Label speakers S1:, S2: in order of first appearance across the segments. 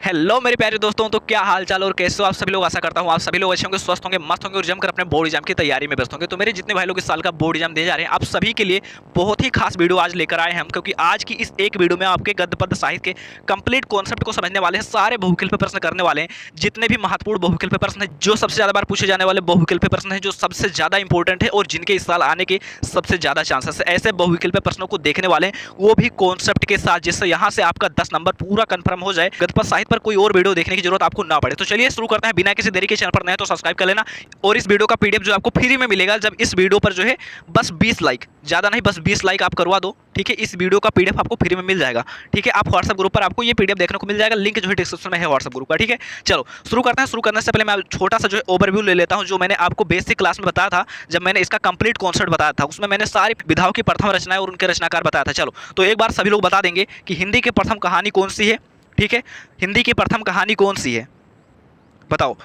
S1: Hello मेरे प्यारे दोस्तों, तो क्या हाल चाल और कैसे हो आप सभी लोग। आशा करता हूँ आप सभी लोग अच्छे होंगे, स्वस्थ होंगे, मस्त होंगे और जमकर अपने बोर्ड एग्जाम की तैयारी में व्यस्त होंगे। तो मेरे जितने भाई लोग इस साल का बोर्ड एग्जाम दे जा रहे हैं, आप सभी के लिए बहुत ही खास वीडियो आज लेकर आए हैं हम, क्योंकि आज की इस एक वीडियो में आपके गद्य पद्य साहित्य के कंप्लीट कॉन्सेप्ट को समझने वाले हैं। सारे बहुविकल्प पे प्रश्न करने वाले हैं, जितने भी महत्वपूर्ण बहुविकल्प पे प्रश्न है, जो सबसे ज्यादा बार पूछे जाने वाले बहुविकल्प पे प्रश्न है, जो सबसे ज्यादा इंपॉर्टेंट है और जिनके इस साल आने के सबसे ज्यादा चांसेस है, ऐसे बहुविकल्प पे प्रश्नों को देखने वाले हैं, वो भी कॉन्सेप्ट के साथ, जिससे यहाँ से आपका 10 नंबर पूरा कंफर्म हो जाए। गद्य पद्य साहित्य पर कोई और वीडियो देखने की जरूरत आपको ना पड़े। तो चलिए शुरू करते हैं बिना किसी देरी के। चैनल पर नए तो सब्सक्राइब कर लेना, और इस वीडियो का पीडीएफ जो आपको फ्री में मिलेगा, जब इस वीडियो पर जो है बस 20 लाइक, ज्यादा नहीं बस 20 लाइक आप करवा दो, ठीक है। इस वीडियो का पीडीएफ आपको फ्री में मिल जाएगा, ठीक है। आप व्हाट्सएप ग्रुप पर आपको ये पीडीएफ देखने को मिल जाएगा, लिंक जो है डिस्क्रिप्शन में है व्हाट्सएप ग्रुप का, ठीक है। चलो शुरू करते हैं। शुरू करने से पहले मैं छोटा सा जो है ओवरव्यू ले लेता हूं, जो मैंने आपको बेसिक क्लास में बताया था, जब मैंने इसका कंप्लीट कॉन्सेप्ट बताया था। उसमें मैंने सारी विधाओं की प्रथम रचनाएं और उनके रचनाकार बताया था। चलो तो एक बार सभी लोग बता देंगे कि हिंदी की प्रथम कहानी कौन सी है, ठीक है। हिंदी की प्रथम कहानी कौन सी है, बताओ,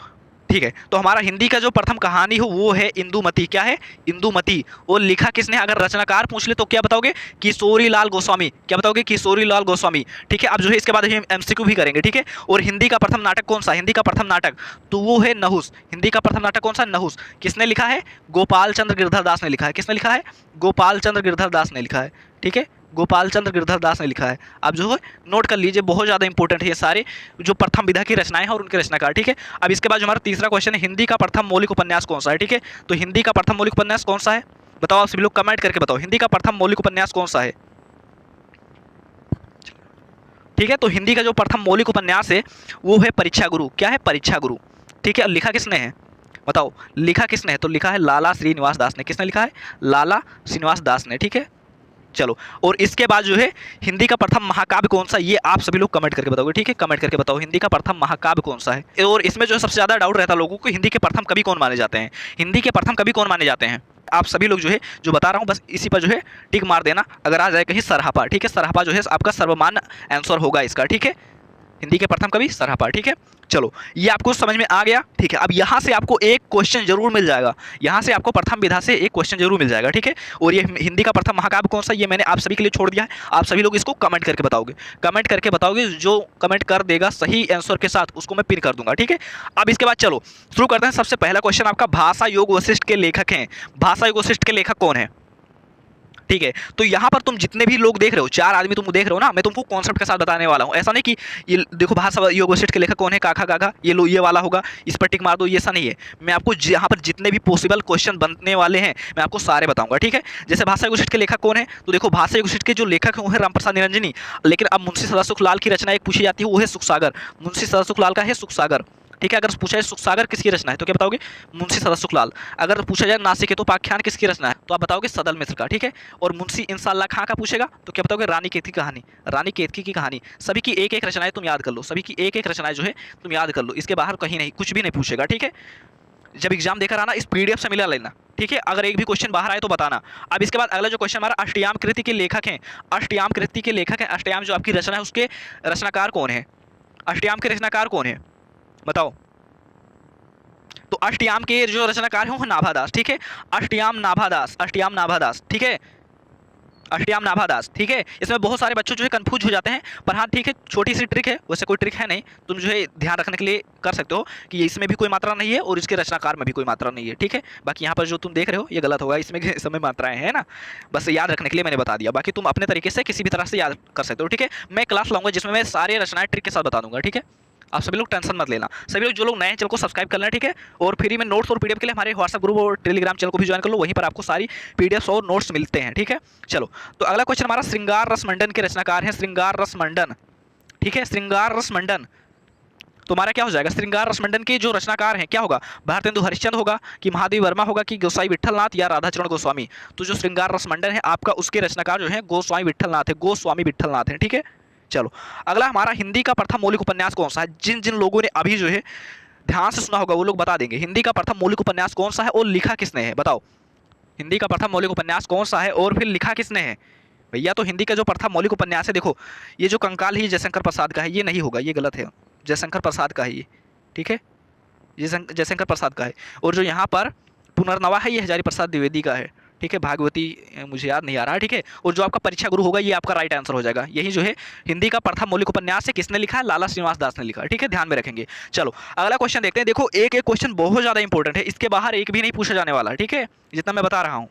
S1: ठीक है। तो हमारा हिंदी का जो प्रथम कहानी हो वो है इंदुमती। क्या है? इंदुमती। और लिखा किसने? अगर रचनाकार पूछ ले तो क्या बताओगे? किशोरी लाल गोस्वामी। क्या बताओगे? किशोरी लाल गोस्वामी, ठीक है। अब जो है इसके बाद हम एमसीक्यू भी करेंगे, ठीक है। और हिंदी का प्रथम नाटक कौन सा? हिंदी का प्रथम नाटक तो वो है नहुस। हिंदी का प्रथम नाटक कौन सा? नहुस। किसने लिखा है? गोपाल चंद्र गिरधर दास ने लिखा है। किसने लिखा है? गोपाल चंद्र गिरधर दास ने लिखा है, ठीक है। गोपाल चंद्र गिरधर दास ने लिखा है। आप जो है नोट कर लीजिए, बहुत ज़्यादा इंपॉर्टेंट है ये सारे जो प्रथम विधा की रचनाएं हैं और उनके रचनाकार, ठीक है। अब इसके बाद जो हमारा तीसरा क्वेश्चन है, हिंदी का प्रथम मौलिक उपन्यास कौन सा है, ठीक है। तो हिंदी का प्रथम मौलिक उपन्यास कौन सा है, बताओ। आप सभी लोग कमेंट करके बताओ, हिंदी का प्रथम मौलिक उपन्यास कौन सा है, ठीक है। तो हिंदी का जो प्रथम मौलिक उपन्यास है वो है परीक्षा गुरु। क्या है? परीक्षा गुरु, ठीक है। लिखा किसने है, बताओ। लिखा किसने है? तो लिखा है लाला श्रीनिवास दास ने। किसने लिखा है? लाला श्रीनिवास दास ने, ठीक है। चलो, और इसके बाद जो है हिंदी का प्रथम महाकाव्य कौन सा, ये आप सभी लोग कमेंट करके बताओगे, ठीक है। कमेंट करके बताओ हिंदी का प्रथम महाकाव्य कौन सा है। और इसमें जो है सबसे ज्यादा डाउट रहता है लोगों को, हिंदी के प्रथम कवि कौन माने जाते हैं। हिंदी के प्रथम कवि कौन माने जाते हैं? आप सभी लोग जो है जो बता रहा हूँ बस इसी पर जो है टिक मार देना। अगर आ जाए कहीं सरहापा, ठीक है। सरहापा जो है आपका सर्वमान्य आंसर होगा इसका, ठीक है। हिंदी के प्रथम कवि सरहापा, ठीक है। चलो ये आपको समझ में आ गया, ठीक है। अब यहाँ से आपको एक क्वेश्चन जरूर मिल जाएगा, यहाँ से आपको प्रथम विधा से एक क्वेश्चन जरूर मिल जाएगा, ठीक है। और ये हिंदी का प्रथम महाकाव्य कौन सा, ये मैंने आप सभी के लिए छोड़ दिया है। आप सभी लोग इसको कमेंट करके बताओगे, कमेंट करके बताओगे। जो कमेंट कर देगा सही आंसर के साथ उसको मैं पिन कर दूंगा, ठीक है। अब इसके बाद चलो शुरू करते हैं। सबसे पहला क्वेश्चन आपका, भाषा योग वशिष्ठ के लेखक हैं। भाषा योग वशिष्ठ के लेखक कौन है, ठीक है। तो यहाँ पर तुम जितने भी लोग देख रहे हो, 4 आदमी तुम देख रहे हो ना, मैं तुमको कॉन्सेप्ट के साथ बताने वाला हूँ। ऐसा नहीं कि ये देखो भाषा योग वशिष्ठ के लेखक कौन है, काका काका ये लो, ये वाला होगा, इस पर टिक मार दो, ये ऐसा नहीं है। मैं आपको यहाँ पर जितने भी पॉसिबल क्वेश्चन बनने वाले हैं मैं आपको सारे बताऊंगा, ठीक है। जैसे भाषा योग वशिष्ठ के लेखक कौन है, तो देखो भाषा योग वशिष्ठ के जो लेखक हैं वो है रामप्रसाद निरंजनी। लेकिन अब मुंशी सदाशिव लाल की रचना एक पूछी जाती है, वो है सुखसागर। मुंशी सदाशिव लाल का है सुखसागर, ठीक है। अगर पूछा जाए सुखसागर किसकी रचना है तो क्या बताओगे? मुंशी सदाशिव लाल। अगर पूछा जाए नासिक तो पाख्यान किसकी रचना है तो आप बताओगे सदल मिश्र का, ठीक है। और मुंशी इंशाअल्लाह खां का पूछेगा तो क्या बताओगे? रानी केतकी की कहानी। रानी केतकी की कहानी। सभी की एक एक रचनाएं तुम याद कर लो, सभी की एक एक रचनाएं जो है तुम याद कर लो, इसके बाहर कहीं नहीं, कुछ भी नहीं पूछेगा, ठीक है। जब एग्जाम देकर आना इस पीडीएफ से मिला लेना, ठीक है। अगर एक भी क्वेश्चन बाहर आए तो बताना। अब इसके बाद अगला जो क्वेश्चन हमारा, अष्टयाम कृति के लेखक हैं। अष्टयाम कृति के लेखक हैं, अष्टयाम जो आपकी रचना है उसके रचनाकार कौन है? अष्टयाम के रचनाकार कौन है, बताओ। तो अष्टयाम के जो रचनाकार हैं वो नाभादास, ठीक है। अष्टयाम नाभादास, अष्टयाम नाभादास, ठीक है। अष्टयाम नाभादास, ठीक है। इसमें बहुत सारे बच्चों जो है कंफ्यूज हो जाते हैं, पर हाँ ठीक है, छोटी सी ट्रिक है, वैसे कोई ट्रिक है नहीं, तुम जो है ध्यान रखने के लिए कर सकते हो कि इसमें भी कोई मात्रा नहीं है और इसके रचनाकार में भी कोई मात्रा नहीं है, ठीक है। बाकी यहाँ पर जो तुम देख रहे हो ये गलत होगा, इसमें समय मात्राएं हैं ना, बस याद रखने के लिए मैंने बता दिया। बाकी तुम अपने तरीके से किसी भी तरह से याद कर सकते हो, ठीक है। मैं क्लास लाऊंगा जिसमें मैं सारे रचनाएं ट्रिक के साथ बता दूंगा, ठीक है। आप सभी लोग टेंशन मत लेना। सभी लोग जो लोग नए हैं चैनल को सब्सक्राइब कर लेना, ठीक है। और फ्री में नोट्स और पीडीएफ के लिए हमारे व्हाट्सएप ग्रुप और टेलीग्राम चैनल को भी ज्वाइन कर लो, वहीं पर आपको सारी पीडीएफ और नोट्स मिलते हैं, ठीक है। चलो तो अगला क्वेश्चन हमारा, श्रृंगार रस मंडन के रचनाकार हैं। श्रृंगार रस मंडन, ठीक है। श्रृंगार रस मंडन तुम्हारा क्या हो जाएगा? श्रृंगार रस मंडन के जो रचनाकार हैं क्या होगा? भारतेंदु हरिश्चंद्र होगा कि महादेव वर्मा होगा कि गोसाई विट्ठलनाथ या राधाचरण गोस्वामी? तो जो श्रृंगार रस मंडन है आपका, उसके रचनाकार जो है गोस्वामी विट्ठलनाथ है, गोस्वामी विट्ठलनाथ है, ठीक है। चलो अगला हमारा, हिंदी का प्रथम मौलिक उपन्यास कौन सा है? जिन जिन लोगों ने अभी जो है ध्यान से सुना होगा वो लोग बता देंगे, हिंदी का प्रथम मौलिक उपन्यास कौन सा है और लिखा किसने है, बताओ। हिंदी का प्रथम मौलिक उपन्यास कौन सा है और फिर लिखा किसने है? भैया तो हिंदी का जो प्रथम मौलिक उपन्यास है, देखो ये जो कंकाल ही जयशंकर प्रसाद का है, ये नहीं होगा, ये गलत है। जयशंकर प्रसाद का है ये, ठीक है। ये जयशंकर प्रसाद का है। और जो यहाँ पर पुनर्नवा है ये हजारी प्रसाद द्विवेदी का है, ठीक है, भागवती मुझे याद नहीं आ रहा है, ठीक है। और जो आपका परीक्षा गुरु होगा ये आपका राइट आंसर हो जाएगा। यही जो है हिंदी का प्रथम मौलिक उपन्यास है, किसने लिखा है? लाला श्रीनिवास दास ने लिखा है, ठीक है, ध्यान में रखेंगे। चलो अगला क्वेश्चन देखते हैं। देखो एक एक क्वेश्चन बहुत ज़्यादा इंपॉर्टेंट है, इसके बाहर एक भी नहीं पूछा जाने वाला, ठीक है, जितना मैं बता रहा हूँ।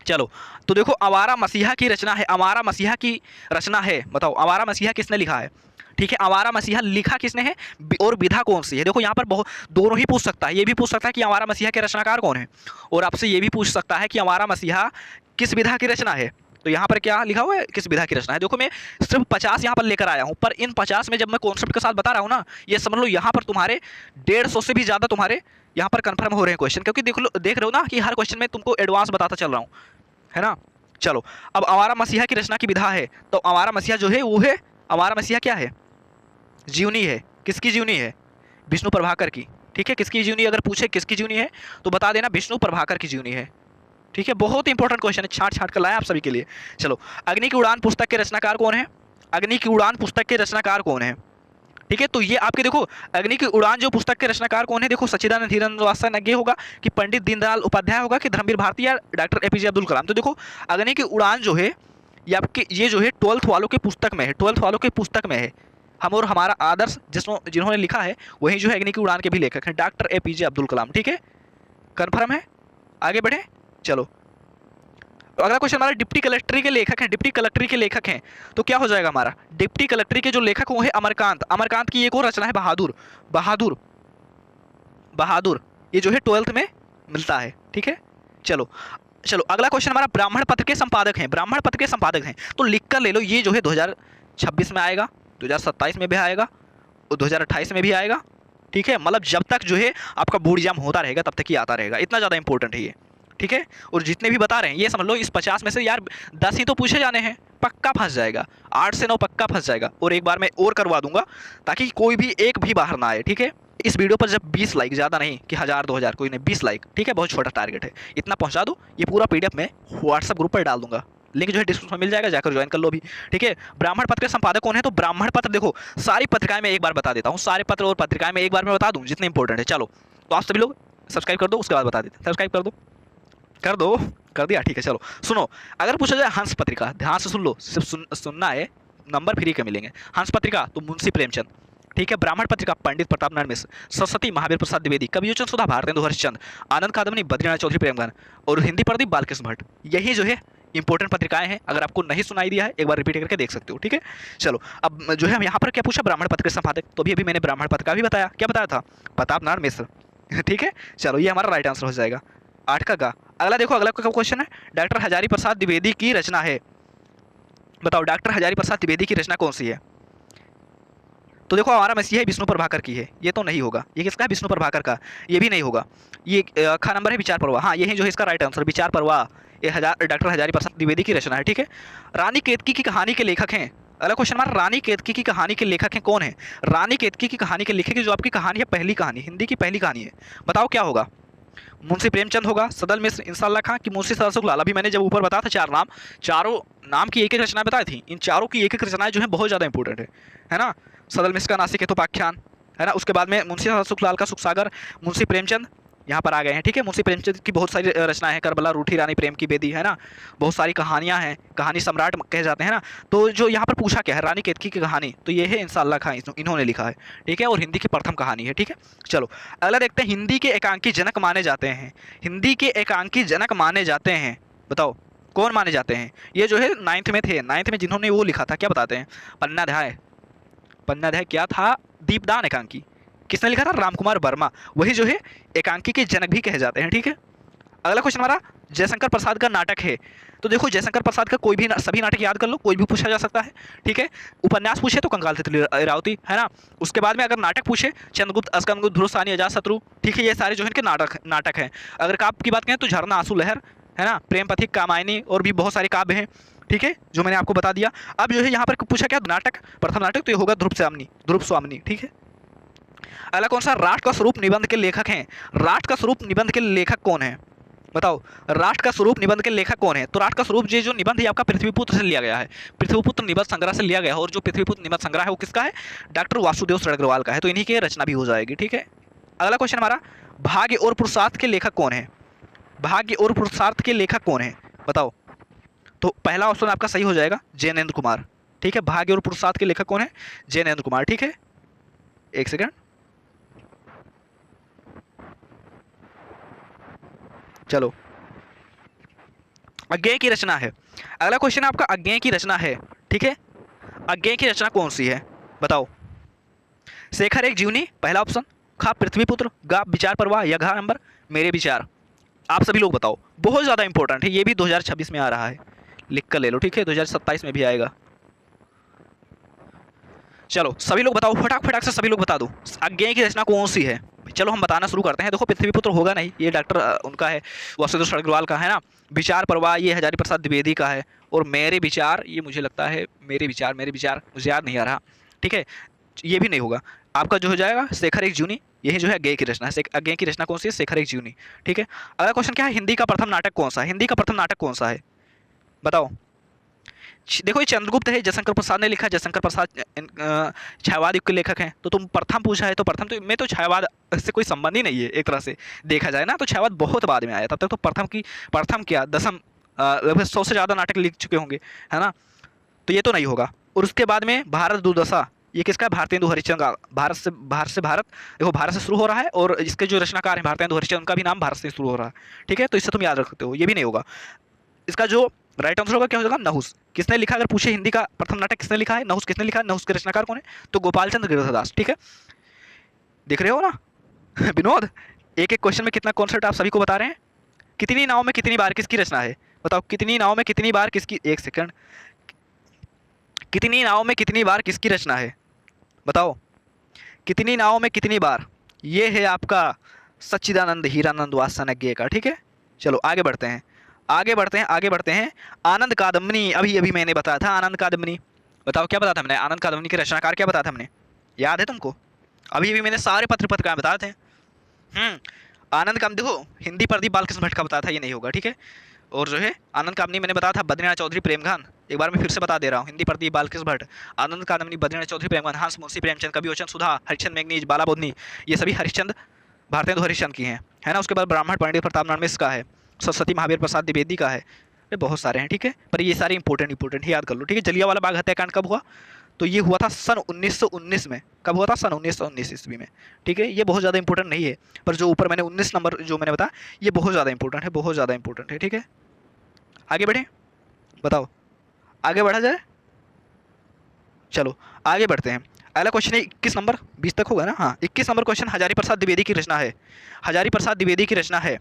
S1: चलो तो देखो, आवारा मसीहा की रचना है, आवारा मसीहा की रचना है, बताओ आवारा मसीहा किसने लिखा है? ठीक है, आवारा मसीहा लिखा किसने है और विधा कौन सी है? देखो यहाँ पर बहुत दोनों ही पूछ सकता है, ये भी पूछ सकता है कि आवारा मसीहा के रचनाकार कौन है, और आपसे ये भी पूछ सकता है कि आवारा मसीहा किस विधा की रचना है। तो यहाँ पर क्या लिखा हुआ है? किस विधा की रचना है। देखो मैं सिर्फ 50 यहाँ पर लेकर आया हूँ, पर इन 50 में जब मैं कॉन्सेप्ट के साथ बता रहा हूँ ना, ये समझ लो यहाँ पर तुम्हारे 150 से भी ज़्यादा तुम्हारे यहाँ पर कंफर्म हो रहे हैं क्वेश्चन, क्योंकि देख रहे हो ना कि हर क्वेश्चन में तुमको एडवांस बताता चल रहा हूँ, है ना। चलो अब आवारा मसीहा की रचना की विधा है, तो आवारा मसीहा जो है वो है, आवारा मसीहा क्या है? जीवनी है। किसकी जीवनी है? विष्णु प्रभाकर की, ठीक है। किसकी जीवनी, अगर पूछे किसकी जीवनी है तो बता देना विष्णु प्रभाकर की जीवनी है, ठीक है। बहुत इंपॉर्टेंट क्वेश्चन है, छांट छांट कर लाया आप सभी के लिए। चलो अग्नि की उड़ान पुस्तक के रचनाकार कौन है? अग्नि की उड़ान पुस्तक के रचनाकार कौन है? ठीक है, तो ये आपके देखो अग्नि की उड़ान जो पुस्तक के रचनाकार कौन है, देखो सच्चिदानंद धीरेन्द्र वात्सल्य नग्गे होगा कि पंडित दीनदयाल उपाध्याय होगा कि धर्मवीर भारती या डॉक्टर एपीजे अब्दुल कलाम। तो देखो अग्नि की उड़ान जो है ये आपके ये जो है 12th वालों के पुस्तक में है, 12th वालों के पुस्तक में है। हम और हमारा आदर्श जिन्होंने लिखा है वही जो है अग्नि की उड़ान के भी लेखक हैं, डॉक्टर एपीजे अब्दुल कलाम, ठीक है। कन्फर्म है? आगे बढ़े। चलो अगला क्वेश्चन हमारा डिप्टी कलेक्ट्री के लेखक हैं, डिप्टी कलेक्ट्री के लेखक हैं, तो क्या हो जाएगा हमारा? डिप्टी कलेक्ट्री के जो लेखक वो है अमरकांत। अमरकांत की एक और रचना है बहादुर, बहादुर, बहादुर, ये जो है 12th में मिलता है, ठीक है। चलो चलो अगला क्वेश्चन हमारा ब्राह्मण पत्र के संपादक हैं, ब्राह्मण पत्र के संपादक हैं, तो लिख कर ले लो, ये जो है 2026 में आएगा, 2027 में भी आएगा और 2028 में भी आएगा, ठीक है। मतलब जब तक जो है आपका बोर्ड एग्जाम होता रहेगा तब तक ही आता रहेगा, इतना ज़्यादा इंपॉर्टेंट है ये, ठीक है। और जितने भी बता रहे हैं ये समझ लो इस 50 में से यार 10 ही तो पूछे जाने हैं, पक्का फंस जाएगा, 8 से 9 पक्का फंस जाएगा। और एक बार मैं और करवा दूंगा ताकि कोई भी एक भी बाहर ना आए, ठीक है। इस वीडियो पर जब 20 लाइक, ज़्यादा नहीं कि 1000 2000 कोई नहीं, 20 लाइक, ठीक है, बहुत छोटा टारगेट है, इतना पहुंचा दो, ये पूरा PDF मैं व्हाट्सएप ग्रुप पर डाल दूंगा, लिंक जो है डिस्क्रिप्शन में मिल जाएगा, जाकर ज्वाइन कर लो भी, ठीक है। ब्राह्मण पत्र के संपादक कौन है? तो ब्राह्मण पत्र देखो सारी पत्रिकाएं मैं एक बार बता देता हूँ, सारे पत्र और पत्रिकाएं मैं एक बार में बता दूँ जितने इंपॉर्टेंट है। चलो तो आप सभी लोग सब्सक्राइब कर दो, उसके बाद बता देते हैं। सब्सक्राइब कर दो, कर दो, कर दिया, ठीक है। चलो सुनो, अगर पूछा जाए हंस पत्रिका, ध्यान से सुन लो, सिर्फ सुनना है, नंबर फ्री के मिलेंगे। हंस पत्रिका तो मुंशी प्रेमचंद, ठीक है। ब्राह्मण पत्रिका पंडित प्रताप नारायण मिश्र, सरस्वती महावीर प्रसाद द्विवेदी, कवियोचन सुधा भारतेंदु हरिश्चंद्र, आनंद कादम्बनी बद्रीनाथ चौधरी प्रेमगन, और हिंदी प्रदीप बालकृष्ण भट्ट। यही जो है इंपॉर्टेंट पत्रिकाएं हैं, अगर आपको नहीं सुनाई दिया है एक बार रिपीट करके देख सकते हो, ठीक है। चलो अब जो है हम यहाँ पर क्या पूछा, ब्राह्मण पत्र के संपादक, तो अभी मैंने ब्राह्मण पत्र का भी बताया, क्या बताया था? प्रताप नारायण मिश्र, ठीक है। चलो ये हमारा राइट आंसर हो जाएगा 8 का। अगला देखो, अगला का क्वेश्चन है डॉक्टर हजारी प्रसाद द्विवेदी की रचना है, बताओ डॉक्टर हजारी प्रसाद द्विवेदी की रचना कौन सी है? तो देखो हमारा मसीहा विष्णु प्रभाकर की है, ये तो नहीं होगा। ये किसका है? विष्णु प्रभाकर का, ये भी नहीं होगा। ये खा नंबर है विचार परवा, हाँ यही जो है इसका राइट आंसर विचार परवा, ये डॉक्टर हजारी प्रसाद द्विवेदी की रचना है, ठीक है। रानी केतकी की कहानी के लेखक हैं, अगला क्वेश्चन हमारा रानी केतकी की कहानी के लेखक हैं कौन है? रानी केतकी की कहानी के लेखक जो आपकी कहानी है, पहली कहानी, हिंदी की पहली कहानी है, बताओ क्या होगा? मुंशी प्रेमचंद होगा, सदल मिश्र, इंसाल्लाह खां की मुंशी सदाशिव लाल। अभी मैंने जब ऊपर बताया था 4 नाम, चारों नाम की एक एक रचना बताई थी, इन चारों की एक एक रचनाएं जो है बहुत ज़्यादा इंपॉर्टेंट है ना। सदल मिश्र का नासिक हेतुपाख्यान, है ना। उसके बाद में मुंशी सदाशिव लाल का सुखसागर, मुंशी प्रेमचंद यहाँ पर आ गए हैं, ठीक है। मुंशी प्रेमचंद की बहुत सारी रचनाएं हैं, करबला, रूठी रानी, प्रेम की बेदी, है ना। बहुत सारी कहानियाँ हैं, कहानी सम्राट कहे जाते हैं ना। तो जो यहाँ पर पूछा क्या है, रानी केतकी की कहानी, तो ये है इंसाल्लाह खां, इन्होंने लिखा है, ठीक है। और हिंदी की प्रथम कहानी है, ठीक है। चलो अगला देखते हैं, हिंदी के एकांकी जनक माने जाते हैं, हिंदी के एकांकी जनक माने जाते हैं, बताओ कौन माने जाते हैं? ये जो है 9th में थे, 9th में जिन्होंने वो लिखा था, क्या बताते हैं? पन्नाध्याय, पन्नाध्याय क्या था? दीपदान एकांकी, किसने लिखा था? रामकुमार वर्मा, वही जो है एकांकी के जनक भी कहे जाते हैं, ठीक है। अगला क्वेश्चन हमारा जयशंकर प्रसाद का नाटक है, तो देखो जयशंकर प्रसाद का कोई भी सभी नाटक याद कर लो, कोई भी पूछा जा सकता है, ठीक है। उपन्यास पूछे तो कंकाल तितली इरावती, है ना। उसके बाद में अगर नाटक पूछे, चंद्रगुप्त, अस्कंदगुप्त, ध्रुवसानी, अजातशत्रु, ठीक है, ये सारे जो है इनके नाटक हैं। अगर काव्य की बात करें तो झरना, आंसू लहर, है ना, प्रेम पथिक, कामायनी, और भी बहुत सारे काव्य हैं, ठीक है, जो मैंने आपको बता दिया। अब जो है यहाँ पर पूछा क्या नाटक, प्रथम नाटक तो ये होगा ध्रुव स्वामिनी, ठीक है। अगला कौन सा? राष्ट्र का स्वरूप निबंध के लेखक हैं, राष्ट्र का स्वरूप निबंध के लेखक कौन है? बताओ राष्ट्र का स्वरूप निबंध के लेखक कौन है? तो राष्ट्र का स्वरूप जो निबंध है आपका पृथ्वीपुत्र से लिया गया है, पृथ्वीपुत्र निबंध संग्रह से लिया गया है, और जो पृथ्वीपुत्र निबंध संग्रह है वो किसका है? डॉक्टर वासुदेव सड़गरवाल का है, तो इन्हीं की रचना भी हो जाएगी, ठीक है। अगला क्वेश्चन हमारा, भाग्य और पुरुषार्थ के लेखक कौन है? भाग्य और पुरुषार्थ के लेखक कौन है बताओ। तो पहला ऑप्शन आपका सही हो जाएगा जैनेंद्र कुमार। ठीक है, भाग्य और पुरुषार्थ के लेखक कौन है? जैनेंद्र कुमार। ठीक है, एक सेकंड, चलो। अज्ञेय की रचना है, अगला क्वेश्चन आपका अज्ञेय की रचना है। ठीक है, अज्ञेय की रचना कौन सी है बताओ। शेखर एक जीवनी पहला ऑप्शन, खा पृथ्वीपुत्र, गा विचार परवाह, या घा नंबर मेरे विचार। आप सभी लोग बताओ, बहुत ज़्यादा इंपॉर्टेंट है, ये भी 2026 में आ रहा है, लिख कर ले लो। ठीक है, 2027 में भी आएगा। चलो सभी लोग बताओ, फटाक फटाक से सभी लोग बता दो, अज्ञेय की रचना कौन सी है। चलो हम बताना शुरू करते हैं। देखो पृथ्वीपुत्र होगा नहीं, ये डॉक्टर उनका है, वासुदेव अग्रवाल का है ना। विचार परवाह ये हजारी प्रसाद द्विवेदी का है, और मेरे विचार ये मुझे लगता है मेरे विचार मुझे याद नहीं आ रहा। ठीक है, ये भी नहीं होगा। आपका जो हो जाएगा शेखर एक जीवनी, यही जो है अज्ञेय की रचना है। अज्ञेय की रचना कौन सी है? शेखर एक जीवनी। ठीक है, अगला क्वेश्चन क्या है, हिंदी का प्रथम नाटक कौन सा है? हिंदी का प्रथम नाटक कौन सा है बताओ। देखो ये चंद्रगुप्त है, जयशंकर प्रसाद ने लिखा। जयशंकर प्रसाद छायावाद युग के लेखक हैं। तो तुम प्रथम पूछा है, तो प्रथम तो में तो छायावाद से कोई संबंध ही नहीं है एक तरह से देखा जाए ना, तो छायावाद बहुत बाद में आया। तब तक तो प्रथम क्या दसम लगभग 100 से ज़्यादा नाटक लिख चुके होंगे, है ना। तो ये तो नहीं होगा। और उसके बाद में भारत दुर्दशा, ये किसका है? भारतेंदु हरिश्चंद्र का। भारत देखो, भारत से शुरू हो रहा है, और इसके जो रचनाकार हैं भारतेंदु हरिश्चंद्र, उनका भी नाम भारत से शुरू हो रहा है। ठीक है, तो इससे तुम याद रख सकते हो, ये भी नहीं होगा। इसका जो राइट आंसर होगा क्या हो जाएगा? नहुस। किसने लिखा, अगर पूछे हिंदी का प्रथम नाटक किसने लिखा है? नहुस। किसने लिखा है? नहुस के रचनाकार कौन है? तो गोपाल चंद्र गिरिधरदास। ठीक है, देख रहे हो ना विनोद, एक एक क्वेश्चन में कितना कॉन्सेप्ट आप सभी को बता रहे हैं। कितनी नाव में कितनी बार किसकी रचना है बताओ। कितनी नाव में कितनी बार किसकी, एक सेकंड, कितनी नाव में कितनी बार किसकी रचना है बताओ। कितनी नाव में कितनी बार, ये है आपका सच्चिदानंद हीरानंद वात्सनज्ञ का। ठीक है, चलो आगे बढ़ते हैं, आगे बढ़ते हैं। आनंद कादम्बनी, अभी अभी मैंने बताया था आनंद कादम्बनी। बताओ क्या बताया था हमने? आनंद कादम्बनी के रचनाकार क्या बताया था हमने? याद है तुमको? अभी अभी मैंने सारे पत्र पत्रिकाएं बताए थे। आनंद काम देखो, हिंदी प्रदीप बालकृष्ण भट्ट का बताया था, ये नहीं होगा। ठीक है, और जो है आनंद कादम्बनी मैंने बताया था बद्रीनाथ चौधरी प्रेमघन। एक बार मैं फिर से बता दे रहा हूँ, हिंदी प्रदीप बालकृष्ण भट्ट, आनंद कादम्बनी, बद्रीनाथ चौधरी प्रेमघन, हंस मुंशी प्रेमचंद, कवि वचन सुधा, हरिश्चंद्र मेघनीज, बाला बोधनी, ये सभी हरिश्चंद्र भारतेंदु हरिश्चंद्र की हैं, है ना। उसके बाद ब्राह्मण पंडित प्रताप नारायण मिश्र का है, सरस्वती महावीर प्रसाद द्विवेदी का है, ये बहुत सारे हैं। ठीक है, पर ये सारे इंपॉर्टेंट ही याद कर लो। ठीक है, जलियांवाला बाग हत्याकांड कब हुआ? तो ये हुआ था सन 1919 में। कब हुआ था? सन 1919 ईस्वी में। ठीक है, ये बहुत ज़्यादा इंपॉर्टेंट नहीं है, पर जो ऊपर मैंने 19 नंबर जो मैंने बताया, ये बहुत ज़्यादा इंपॉर्टेंट है, बहुत ज़्यादा इंपॉर्टेंट है। ठीक है, आगे बढ़ें, बताओ आगे बढ़ा जाए। चलो आगे बढ़ते हैं। अगला क्वेश्चन है 21 नंबर, 20 तक होगा ना। हाँ, 21 नंबर क्वेश्चन हजारी प्रसाद द्विवेदी की रचना है। हजारी प्रसाद द्विवेदी की रचना है।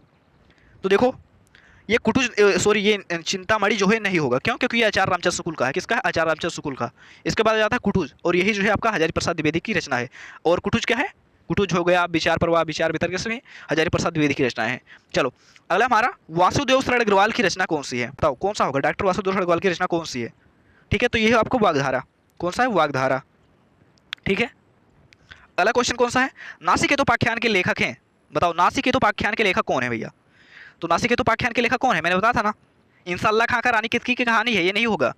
S1: तो देखो ये कुटुज सॉरी ये चिंतामणि जो है नहीं होगा। क्यों? क्योंकि ये आचार्य रामचंद्र शुक्ल का है। किसका है? आचार्य रामचंद्र शुक्ल का। इसके बाद आ जाता है कुटुज, और यही जो है आपका हजारी प्रसाद द्विवेदी की रचना है। और कुटुज क्या है? कुटुज हो गया विचार परवाह, विचार वितर्क, इसमें हजारी प्रसाद द्विवेदी की रचना है। चलो अगला हमारा वासुदेव शरण अग्रवाल की रचना कौन सी है बताओ। कौन सा होगा? डॉक्टर वासुदेव शरण अग्रवाल की रचना कौन सी है? ठीक है, तो ये है आपको वाग्धारा। कौन सा है? वाग्धारा। ठीक है, अगला क्वेश्चन कौन सा है? नासिकेतोपाख्यान के लेखक हैं बताओ। नासिकेतोपाख्यान के लेखक कौन है भैया? तो नासिकेतोपाख्यान के लेखक कौन है? मैंने बताया था ना, इंशाल्लाह खां का रानी कितकी की कहानी है, ये नहीं होगा।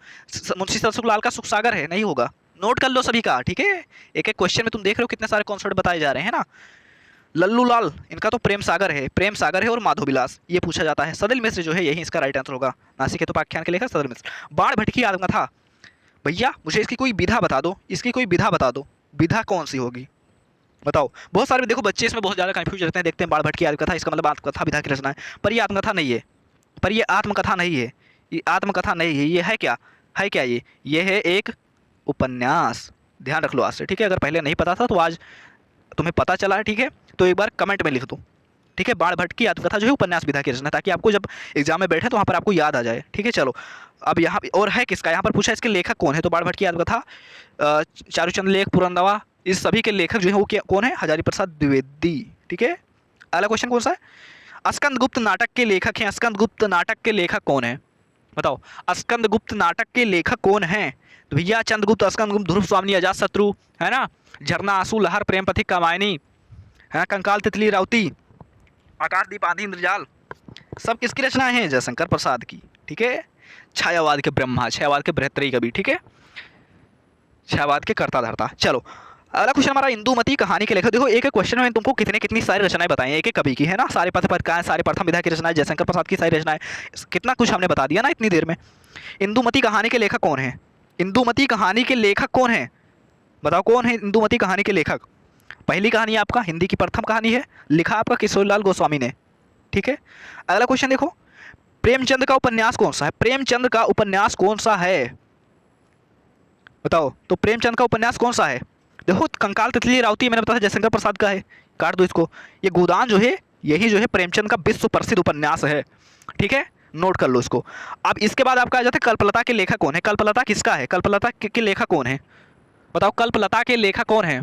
S1: मुंशी ससुरलाल का सुखसागर है, नहीं होगा। नोट कर लो सभी का। ठीक है, एक एक क्वेश्चन में तुम देख रहे हो कितने सारे कॉन्सेप्ट बताए जा रहे हैं ना। लल्लू लाल, इनका तो प्रेम सागर है, और माधव विलास ये पूछा जाता है। सदल मिश्र जो है यही इसका राइट आंसर होगा। नासिकेतोपाख्यान के लेखक सदल मिश्र। बाण भट्ट की आत्मकथा, भैया मुझे इसकी कोई विधा बता दो, इसकी कोई विधा बता दो, विधा कौन सी होगी बताओ। बहुत सारे देखो बच्चे इसमें बहुत ज़्यादा कंफ्यूज रहते हैं, देखते हैं बाण भट्ट की आत्मकथा, इसका मतलब आत्मकथा विधा की रचना है, पर ये आत्मकथा नहीं है, ये आत्मकथा नहीं है, ये है क्या? ये है एक उपन्यास। ध्यान रख लो आज से। ठीक है, अगर पहले नहीं पता था तो आज तुम्हें पता चला है। ठीक है, तो एक बार कमेंट में लिख दो। ठीक है, बाण भट्ट की आत्मकथा जो है उपन्यास विधा की रचना, ताकि आपको जब एग्जाम में बैठे तो वहाँ पर आपको याद आ जाए। ठीक है, चलो अब यहाँ और है किसका, यहाँ पर पूछा इसके लेखक कौन है, तो बाण भट्ट की आत्मकथा, चारूचंद लेख, पुरंदवा, इस सभी के लेखक जो है वो कौन है? हजारी प्रसाद द्विवेदी। ठीक है, अगला क्वेश्चन कौन सा है? स्कंदगुप्त नाटक के लेखक हैं। स्कंदगुप्त नाटक के लेखक कौन है बताओ। स्कंदगुप्त नाटक के लेखक कौन हैं? तो भैया चंद्रगुप्त, स्कंदगुप्त, ध्रुव स्वामी, अजात शत्रु, है ना, झरना, आंसू, लहर, प्रेम पथिक, कामायनी, है, कंकाल, तितली, राउती, आकाशदीप, आंधी, इंद्रजाल, सब किसकी रचना है? जयशंकर प्रसाद की। ठीक है, छायावाद के ब्रह्मा, छायावाद के बृहत्तरी कवि। ठीक है, छायावाद के कर्ता धर्ता। चलो अगला क्वेश्चन हमारा इंदुमती कहानी के लेखक। देखो एक एक क्वेश्चन में तुमको कितने कितनी सारी रचनाएं बताई हैं, एक एक कवि की है ना, सारे पत्रकार, सारे प्रथम विधा की रचनाएं, जयशंकर प्रसाद की सारी रचनाएं, कितना कुछ हमने बता दिया ना इतनी देर में। इंदुमती कहानी के लेखक कौन है? इंदुमती कहानी के लेखक कौन है? बताओ कौन है इंदुमती कहानी के लेखक? पहली कहानी आपका हिंदी की प्रथम कहानी है, लिखा आपका किशोरीलाल गोस्वामी ने। ठीक है, अगला क्वेश्चन देखो, प्रेमचंद का उपन्यास कौन सा है? प्रेमचंद का उपन्यास कौन सा है? बताओ तो प्रेमचंद का उपन्यास कौन सा है? देखो कंकाल तितली राउती मैंने बताया जयशंकर प्रसाद का है, काट दो इसको। ये गोदान जो है यही जो है प्रेमचंद का विश्व प्रसिद्ध उपन्यास है। ठीक है, नोट कर लो इसको। अब इसके बाद आपका आ जाता है कल्पलता के लेखक कौन है? कल्पलता किसका है? कल्पलता के लेखक कौन है? बताओ कल्पलता के लेखक कौन है?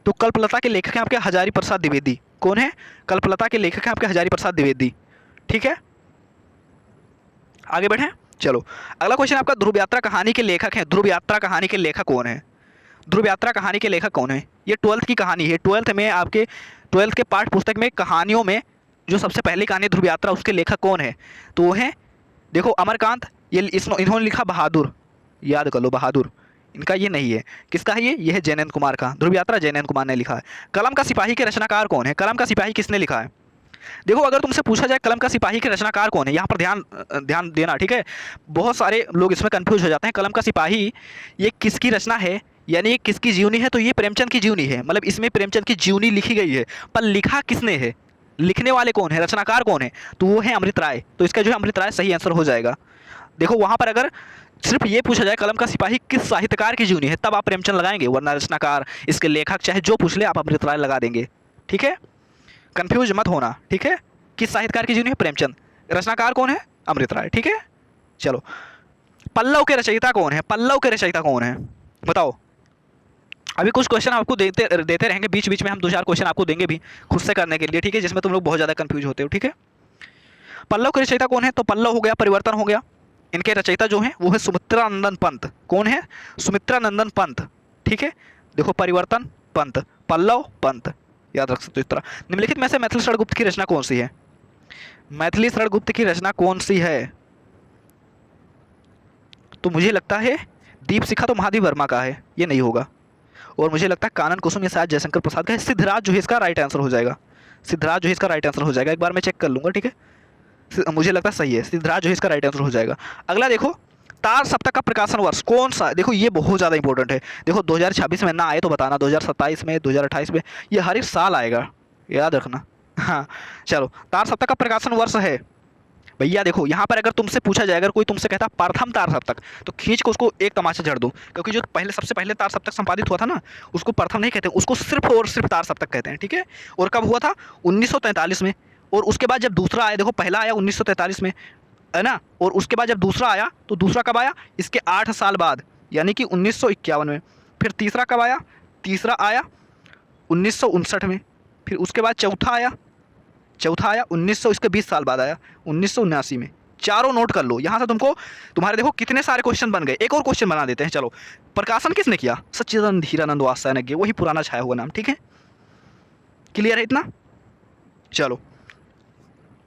S1: तो कल्पलता के लेखक हैं आपके हजारी प्रसाद द्विवेदी। कौन है? कल्पलता के लेखक हैं आपके हजारी प्रसाद द्विवेदी। ठीक है, आगे बढ़ें। चलो अगला क्वेश्चन आपका, ध्रुव यात्रा कहानी के लेखक हैं। ध्रुव यात्रा कहानी के लेखक कौन है? ध्रुव यात्रा कहानी के लेखक कौन है? ये 12th की कहानी है। 12th में आपके 12th के पाठ्य पुस्तक में कहानियों में जो सबसे पहली कहानी ध्रुव यात्रा, उसके लेखक कौन है? तो वो है देखो अमरकांत। ये इन्होंने लिखा बहादुर, याद कर लो बहादुर, इनका ये नहीं है। किसका है ये है जयनंद कुमार का। ध्रुव यात्रा जयनंद कुमार ने लिखा है। कलम का सिपाही के रचनाकार कौन है? कलम का सिपाही किसने लिखा है? देखो अगर तुमसे पूछा जाए कलम का सिपाही के रचनाकार कौन है, यहाँ पर ध्यान ध्यान देना। ठीक है, बहुत सारे लोग इसमें कंफ्यूज हो जाते हैं। कलम का सिपाही ये किसकी रचना है, यानी ये किसकी जीवनी है? तो ये प्रेमचंद की जीवनी है, मतलब इसमें प्रेमचंद की जीवनी लिखी गई है, पर लिखा किसने है? लिखने वाले कौन है? रचनाकार कौन है? तो वो है अमृत राय। तो इसका जो है अमृत राय सही आंसर हो जाएगा। देखो वहाँ पर अगर सिर्फ ये पूछा जाए कलम का सिपाही किस साहित्यकार की जीवनी है, तब आप प्रेमचंद लगाएंगे, वरना रचनाकार, इसके लेखक, चाहे जो पूछ ले आप अमृत राय लगा देंगे। ठीक है, कंफ्यूज मत होना। ठीक है, किस साहित्यकार की जीवनी है? प्रेमचंद। रचनाकार कौन है? अमृत राय। ठीक है, चलो पल्लव के रचयिता कौन है? पल्लव के रचयिता कौन है बताओ। अभी कुछ क्वेश्चन आपको देते देते रहेंगे, बीच बीच में हम 2-4 क्वेश्चन आपको देंगे भी खुद से करने के लिए। ठीक है, जिसमें तुम लोग बहुत ज़्यादा कंफ्यूज होते हो। ठीक है, पल्लव के रचयिता कौन है? तो पल्लव हो गया, परिवर्तन हो गया। इनके रचयिता जो हैं वो है सुमित्रानंदन पंत। कौन है? सुमित्रानंदन पंत। ठीक है, देखो परिवर्तन पंत, पल्लव पंत, याद रख सकते हो इस तरह। निम्नलिखित में से मैथिली शरण गुप्त की रचना कौन सी है? मैथिली शरण गुप्त की रचना कौन सी है? तो मुझे लगता है दीप शिखा तो महादेव वर्मा का है, ये नहीं होगा। और मुझे लगता है कानन कुसुम ये शायद जयशंकर प्रसाद का है। सिद्धराज जो है इसका राइट आंसर हो जाएगा। सिद्धराज जो है इसका राइट आंसर हो जाएगा, एक बार मैं चेक कर लूँगा। ठीक है, मुझे लगता है सही है, सिद्धराज जो है इसका राइट आंसर हो जाएगा। अगला देखो, तार सप्तक का प्रकाशन वर्ष कौन सा? देखो ये बहुत ज़्यादा इंपॉर्टेंट है। देखो 2026 में ना आए तो बताना, 2027 में, 2028 में, ये हर एक साल आएगा, याद रखना। हाँ चलो, तार सप्तक का प्रकाशन वर्ष है भैया। देखो यहाँ पर अगर तुमसे पूछा जाए, अगर कोई तुमसे कहता प्रथम तार सप्तक, तो खींच को उसको एक तमाचा जड़ दो, क्योंकि जो पहले सबसे पहले तार सप्तक संपादित हुआ था ना, उसको प्रथम नहीं कहते, उसको सिर्फ और सिर्फ तार सप्तक कहते हैं। ठीक है, और कब हुआ था? 1943 में। और उसके बाद जब दूसरा आया, देखो पहला आया 1943 में, है ना, और उसके बाद जब दूसरा आया तो दूसरा कब आया? इसके 8 साल बाद, यानी कि 1951 में। फिर तीसरा कब आया? तीसरा आया 1959 में। फिर उसके बाद चौथा आया 1900, इसके 20 साल बाद आया 1979 में। चारों नोट कर लो यहाँ से। तुमको तुम्हारे देखो कितने सारे क्वेश्चन बन गए। एक और क्वेश्चन बना देते हैं। चलो, प्रकाशन किसने किया? सच्चिदानंद हीरानंद वात्स्यायन, वही पुराना छाया हुआ नाम। ठीक है, क्लियर है इतना? चलो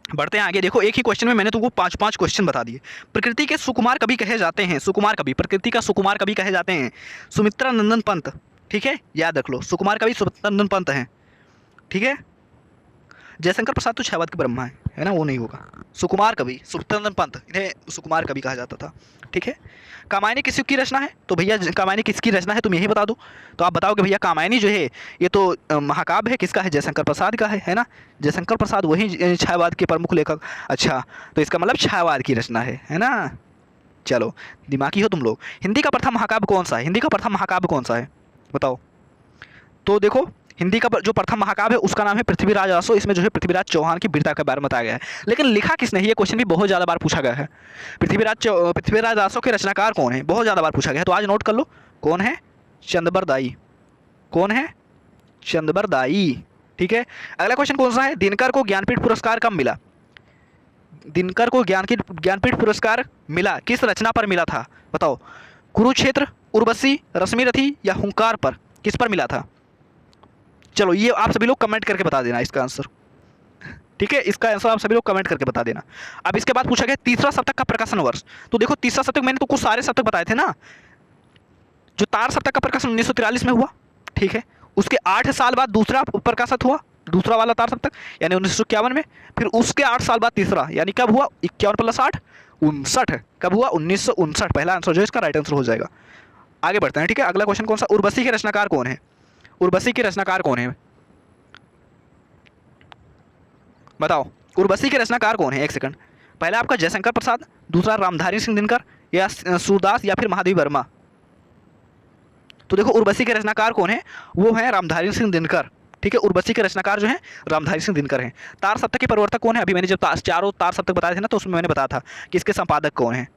S1: बढ़ते हैं आगे। देखो एक ही क्वेश्चन में मैंने तुमको 5-5 क्वेश्चन बता दिए। प्रकृति के सुकुमार कवि कहे जाते हैं, सुकुमार कवि, प्रकृति का सुकुमार कवि कहे जाते हैं सुमित्रानंदन पंत। ठीक है, याद रख लो, सुकुमार कवि सुमित्रानंदन पंत हैं। ठीक है, जयशंकर प्रसाद तो छायावाद के ब्रह्मा है ना, वो नहीं होगा। सुकुमार कवि सुमित्रानंदन पंत, इन्हें सुकुमार कवि कहा जाता था। ठीक है, कामायनी किस युग की रचना है? तो भैया कामायनी किसकी रचना है तुम यही बता दो। तो आप बताओगे भैया कामायनी जो है ये तो महाकाव्य है, किसका है? जयशंकर प्रसाद का है ना। जयशंकर प्रसाद वही छायावाद के प्रमुख लेखक। अच्छा, तो इसका मतलब छायावाद की रचना है ना। चलो दिमागी हो तुम लोग। हिंदी का प्रथम महाकाव्य कौन सा है? हिंदी का प्रथम महाकाव्य कौन सा है बताओ। तो देखो हिंदी का जो प्रथम महाकाव्य है उसका नाम है पृथ्वीराज आसो। इसमें जो है पृथ्वीराज चौहान की वीरता के बारे में बताया गया है। लेकिन लिखा किसने है? ये क्वेश्चन भी बहुत ज़्यादा बार पूछा गया है। पृथ्वीराज आसो के रचनाकार कौन है? बहुत ज़्यादा बार पूछा गया है, तो आज नोट कर लो। कौन है? चंदबरदाई। कौन है? चंदबरदाई। ठीक है, अगला क्वेश्चन कौन सा है? दिनकर को ज्ञानपीठ पुरस्कार कब मिला? दिनकर को ज्ञानपीठ पुरस्कार मिला किस रचना पर मिला था बताओ। कुरुक्षेत्र, उर्वशी, रश्मिरथी या हुंकार पर? किस पर मिला था? चलो ये आप सभी लोग कमेंट करके बता देना इसका आंसर। ठीक है, इसका आंसर आप सभी लोग कमेंट करके बता देना। अब इसके बाद पूछा गया तीसरा सप्तक का प्रकाशन वर्ष। तो देखो तीसरा सप्तक मैंने तो कुछ सारे सप्तक बताए थे ना। जो तार सप्तक का प्रकाशन 1943 में हुआ, ठीक है, उसके 8 साल बाद दूसरा प्रकाशित हुआ, दूसरा वाला तार सप्तक, यानी 1951 में। फिर उसके 8 साल बाद तीसरा, यानी कब हुआ, 51 + 8 59, कब हुआ, 1959। पहला आंसर जो है इसका राइट आंसर हो जाएगा। आगे बढ़ते हैं, ठीक है। अगला क्वेश्चन कौन सा, उर्वशी के रचनाकार कौन है, उर्वशी के रचनाकार कौन है, बताओ उर्वशी के रचनाकार कौन है। एक सेकंड, पहला आपका जयशंकर प्रसाद, दूसरा रामधारी सिंह दिनकर, या सूरदास, या फिर महादेवी वर्मा। तो देखो उर्वशी के रचनाकार कौन है, वो है रामधारी सिंह दिनकर, ठीक है। उर्वशी के रचनाकार जो है रामधारी सिंह दिनकर हैं। तार सप्तक के प्रवर्तक कौन है, अभी मैंने जब चारों तार सप्तक बताए थे ना, तो उसमें मैंने बताया था कि इसके संपादक कौन है,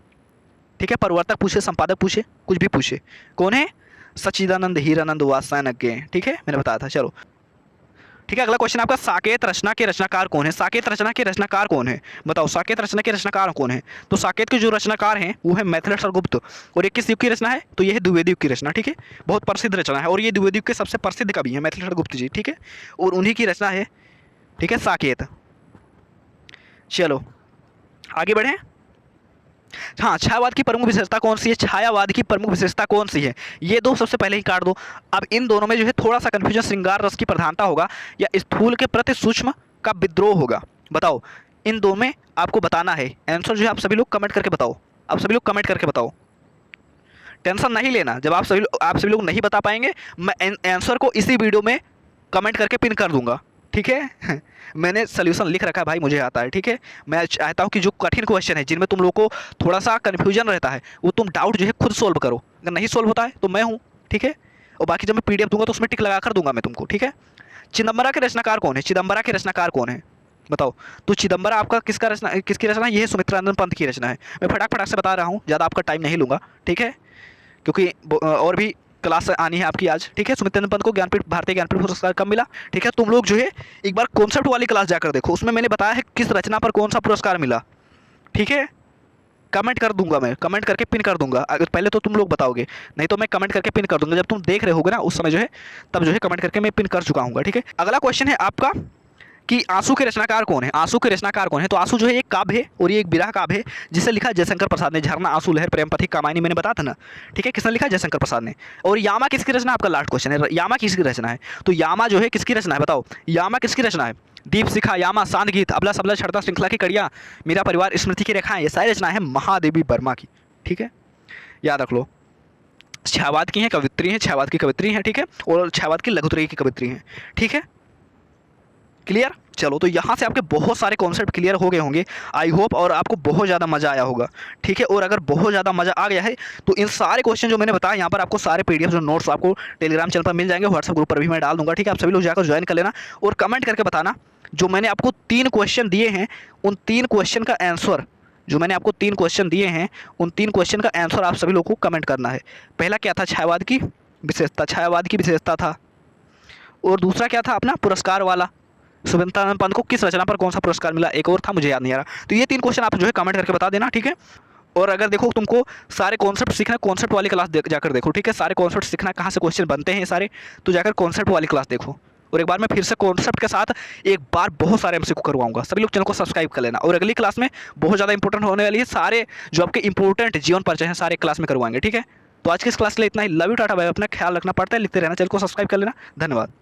S1: ठीक है। प्रवर्तक पूछे, संपादक पूछे, कुछ भी पूछे, कौन है, सच्चिदानंद हीरानंद वात्स्यायन, ठीक है, मैंने बताया था। चलो ठीक है, अगला क्वेश्चन आपका, साकेत रचना के रचनाकार कौन है, साकेत रचना के रचनाकार कौन है, बताओ साकेत रचना के रचनाकार कौन है। तो साकेत के जो रचनाकार हैं वो है मैथिलेश्वर गुप्त, और ये किस युग की रचना है, तो ये है द्विवेदी युग की रचना, ठीक है। बहुत प्रसिद्ध रचना है, और ये द्विवेदी युग के सबसे प्रसिद्ध कवि हैं मैथिलेश्वर गुप्त जी, ठीक है, और उन्हीं की रचना है, ठीक है, साकेत। चलो आगे बढ़ें। हाँ, छायावाद की प्रमुख विशेषता कौन सी है, छायावाद की प्रमुख विशेषता कौन सी है, ये दो सबसे पहले ही काट दो। अब इन दोनों में जो है थोड़ा सा कन्फ्यूजन, श्रृंगार रस की प्रधानता होगा या स्थूल के प्रति सूक्ष्म का विद्रोह होगा, बताओ। इन दो में आपको बताना है, आंसर जो है आप सभी लोग कमेंट करके बताओ, आप सभी लोग कमेंट करके बताओ, टेंशन नहीं लेना। जब आप सभी लोग नहीं बता पाएंगे, मैं आंसर को इसी वीडियो में कमेंट करके पिन कर दूंगा, ठीक है। मैंने सोल्यूशन लिख रखा है भाई, मुझे आता है, ठीक है। मैं चाहता हूँ कि जो कठिन क्वेश्चन है, जिनमें तुम लोग को थोड़ा सा कन्फ्यूजन रहता है, वो तुम डाउट जो है खुद सोल्व करो। अगर नहीं सोल्व होता है तो मैं हूँ, ठीक है। और बाकी जब मैं PDF दूंगा तो उसमें टिक लगा कर दूंगा मैं तुमको, ठीक है। चिदम्बरा के रचनाकार कौन है, चिदम्बरा के रचनाकार कौन है, बताओ। तो चिदम्बरा आपका किसकी रचना है, ये है सुमित्रानंद पंत की रचना है। मैं फटाक से बता रहा हूँ, ज़्यादा आपका टाइम नहीं लूँगा, ठीक है, क्योंकि और भी क्लास आनी है आपकी आज, ठीक है। सुमित्रानंद पंत को ज्ञानपीठ, भारतीय ज्ञानपीठ पुरस्कार कब मिला, ठीक है। तुम लोग जो है एक बार कॉन्सेप्ट वाली क्लास जाकर देखो, उसमें मैंने बताया है किस रचना पर कौन सा पुरस्कार मिला, ठीक है। कमेंट कर दूंगा, मैं कमेंट करके पिन कर दूंगा। अगर पहले तो तुम लोग बताओगे, नहीं तो मैं कमेंट करके पिन कर दूंगा। जब तुम देख रहे होगे ना उस समय जो है, तब जो है कमेंट करके मैं पिन कर चुका हूँ, ठीक है। अगला क्वेश्चन है आपका कि आंसू के रचनाकार कौन है, आंसू के रचनाकार कौन है। तो आंसू जो है एक काव्य है, और ये एक विरह काव्य है, जिसे लिखा जयशंकर प्रसाद ने। झरना, आंसू, लहर, प्रेम पथिक, कामायनी, मैंने बताया था ना, ठीक है। किसने लिखा, जयशंकर प्रसाद ने। और यामा किसकी रचना, आपका लास्ट क्वेश्चन है, यामा किसकी रचना है। तो यामा जो है किसकी रचना है, बताओ, यामा किसकी रचना है। दीप शिखा, यामा, शांत गीत, अबला सबला, छड़ता, श्रृंखला की कड़ियाँ, मेरा परिवार, स्मृति की रेखाएं, ये सारी रचना है महादेवी वर्मा की, ठीक है, याद रख लो। छायावाद की हैं, कवित्री हैं, छायावाद की कवित्री हैं, ठीक है, और छायावाद की लघुत्रयी की कवित्री हैं, ठीक है, क्लियर। चलो, तो यहाँ से आपके बहुत सारे कॉन्सेप्ट क्लियर हो गए होंगे, आई होप, और आपको बहुत ज़्यादा मज़ा आया होगा, ठीक है। और अगर बहुत ज़्यादा मज़ा आ गया है तो इन सारे क्वेश्चन जो मैंने बताया यहाँ पर आपको सारे PDF जो नोट्स आपको टेलीग्राम चैनल पर मिल जाएंगे, व्हाट्सएप ग्रुप पर भी मैं डाल दूंगा, ठीक है। आप सभी लोग जाकर ज्वाइन कर लेना, और कमेंट करके बताना जो मैंने आपको 3 क्वेश्चन दिए हैं, उन 3 क्वेश्चन का आंसर, जो मैंने आपको 3 क्वेश्चन दिए हैं, उन 3 क्वेश्चन का आंसर आप सभी लोगों को कमेंट करना है। पहला क्या था, छायावाद की विशेषता, छायावाद की विशेषता था, और दूसरा क्या था अपना पुरस्कार वाला, सुमित्रानंद पंत को किस रचना पर कौन सा पुरस्कार मिला, एक और था मुझे याद नहीं आ रहा। तो ये 3 क्वेश्चन आप जो है कमेंट करके बता देना, ठीक है। और अगर देखो तुमको सारे कॉन्सेप्ट सीखना, कॉन्सेप्ट वाली क्लास जाकर देखो, ठीक है। सारे कॉन्सेप्ट सीखना, कहाँ से क्वेश्चन बनते हैं सारे, तो जाकर कॉन्सेप्ट वाली क्लास देखो। और एक बार मैं फिर से कॉन्सेप्ट के साथ एक बार बहुत सारे MCQ करवाऊंगा, सभी लोग चैनल को सब्सक्राइब कर लेना। और अगली क्लास में बहुत ज़्यादा इंपॉर्टेंट होने वाली है, सारे जो आपके इंपॉर्टेंट जीवन परिचय हैं सारे क्लास में करवाएंगे, ठीक है। तो आज की इस क्लास के लिए इतना ही। लव यू, टाटा बाय, अपना ख्याल रखना। पड़ता है लिखते रहना, चैनल को सब्सक्राइब कर लेना। धन्यवाद।